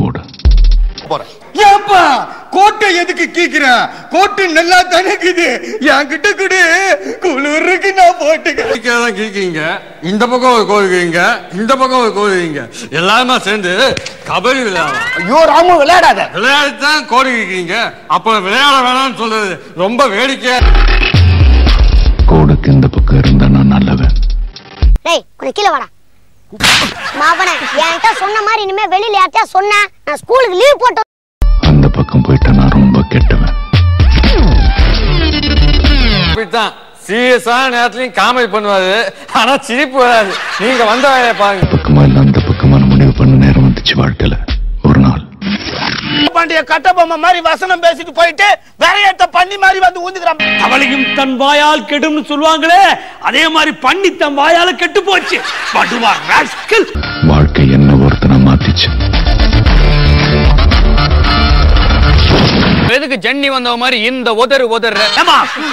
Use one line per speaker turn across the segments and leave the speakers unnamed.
கோடு.
ஏப்பா கோட்டை எதுக்கு கீக்குற? கோட்டு நல்லா தனக்குது, என்கிட்ட கூட குளிருக்கு நான் போட்டுக்கிறேன்.
கீக்கிங்க, இந்த பக்கம் ஒரு கோருக்கீங்க, இந்த பக்கம் ஒரு கோருக்கீங்க, எல்லாருமா சேர்ந்து கபடி விளையாடலாம்.
ஐயோ ராமு, விளையாடாத.
விளையாடித்தான் கோரி கீக்கிங்க, அப்புறம் விளையாட வேணாம்னு சொல்றது ரொம்ப வேடிக்கை.
கோடுக்கு இந்த பக்கம் இருந்தா நான் நல்லவன்.
டேய் கொஞ்சம் கீழே வாடா. மாவனே, என்கிட்ட சொன்ன மாதிரி இனிமே வெளியில யார்ட்டா சொன்னா நான் ஸ்கூலுக்கு லீவ் போட்டு.
அந்த பக்கம் போயிட்டா நான் ரொம்ப கெட்டவன்.
அப்படித்தான் சீரியஸான நேரத்துலயும் காமெடி பண்ணுவாரு, ஆனா சிரிப்பு வராது. நீங்க வந்த வேலையை பாருங்க.
பக்கமா இல்ல அந்த பக்கமான முடிவு பண்ண நேரம் வந்துச்சு வாழ்க்கையில. ஒரு நாள்
பாண்டிய கட்டபொம்மை மாதிரி வசனம் பேசிட்டு போயிட்டு வேறையத்த பண்ணி மாதிரி வந்து ஊந்துக்கிறான்.
அவளையும் தன் வாயால் கெடும்னு சொல்லுவாங்களே, அதே மாதிரி பண்ணி தன் வாயால கெட்டு போச்சு.
வாழ்க்கை என்ன ஒருத்தனை மாத்திச்சு.
எதுக்கு ஜன்னி வந்த மாதிரி இந்த உதறு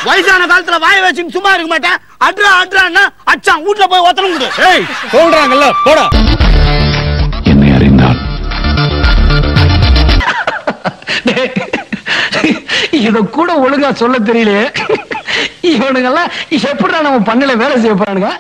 வயசான காலத்துல வாய வச்சுன்னு சும்மா இருக்க மாட்டேன். அட்ரா அட்ரான்னா அச்சான் வீட்டுல போய் ஒத்தனம் கொடு.
சொல்றாங்கல்ல போடா.
என்னை அறிந்தால்
இத கூட ஒழுங்கா சொல்ல தெரியல. இவனுங்கெல்லாம் எப்படிடா நம்ம பண்ணல வேலை செய்ய போறானுங்க.